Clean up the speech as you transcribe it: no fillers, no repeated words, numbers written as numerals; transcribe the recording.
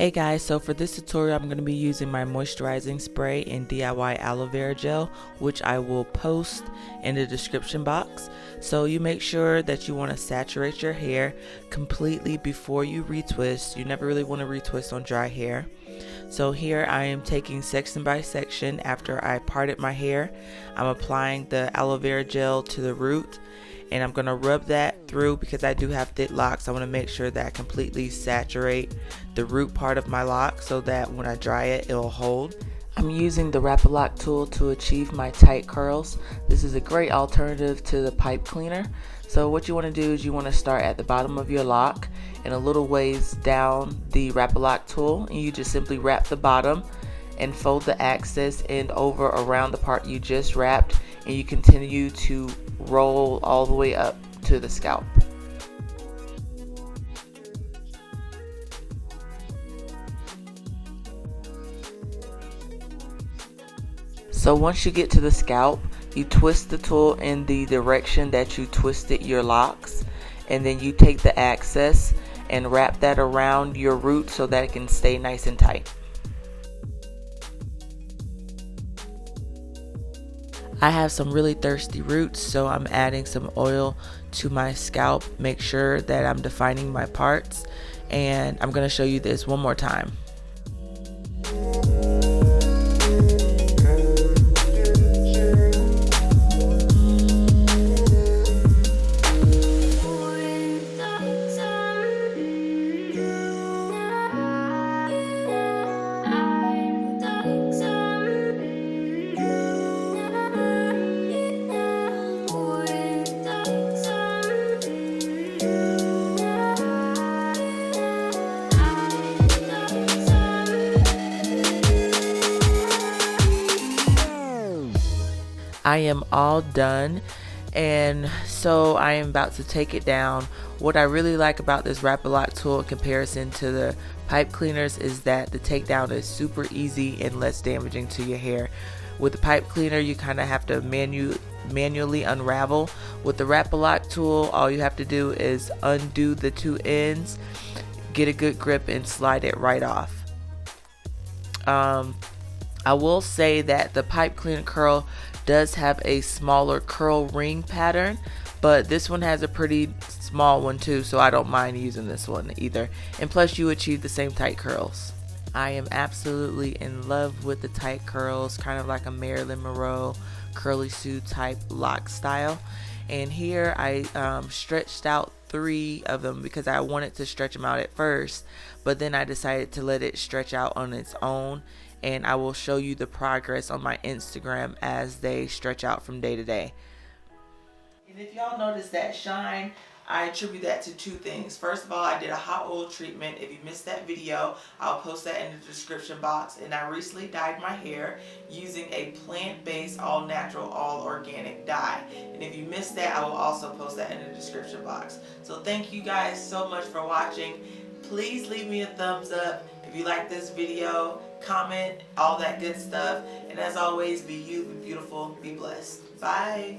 Hey guys, so for this tutorial I'm going to be using my moisturizing spray and DIY aloe vera gel, which I will post in the description box. So you make sure that you want to saturate your hair completely before you retwist. You never really want to retwist on dry hair. So here I am taking section by section after I parted my hair. I'm applying the aloe vera gel to the root, and I'm going to rub that through because I do have thick locks. I want to make sure that I completely saturate the root part of my lock so that when I dry it, it'll hold. I'm using the Wrap-A-Lock tool to achieve my tight curls. This is a great alternative to the pipe cleaner. So what you want to do is you want to start at the bottom of your lock and a little ways down the Wrap-A-Lock tool, and you just simply wrap the bottom and fold the excess end over around the part you just wrapped, and you continue to roll all the way up to the scalp. So once you get to the scalp, you twist the tool in the direction that you twisted your locks, and then you take the excess and wrap that around your root so that it can stay nice and tight. I have some really thirsty roots, so I'm adding some oil to my scalp. Make sure that I'm defining my parts, and I'm going to show you this one more time. I am all done, and so I am about to take it down. What I really like about this Wrap-A-Lock tool in comparison to the pipe cleaners is that the takedown is super easy and less damaging to your hair. With the pipe cleaner, you kind of have to manually unravel. With the Wrap-A-Lock tool, all you have to do is undo the two ends, get a good grip, and slide it right off. I will say that the pipe cleaner curl does have a smaller curl ring pattern, but this one has a pretty small one too, so I don't mind using this one either. And plus you achieve the same tight curls. I am absolutely in love with the tight curls, kind of like a Marilyn Monroe curly Sue type lock style. And here I stretched out 3 of them because I wanted to stretch them out at first, but then I decided to let it stretch out on its own, and I will show you the progress on my Instagram as they stretch out from day to day. And if y'all notice that shine, I attribute that to 2 things. First of all, I did a hot oil treatment. If you missed that video, I'll post that in the description box. And I recently dyed my hair using a plant-based, all-natural, all-organic dye. And if you missed that, I will also post that in the description box. So thank you guys so much for watching. Please leave me a thumbs up if you like this video, comment, all that good stuff. And as always, be you, be beautiful, be blessed. Bye.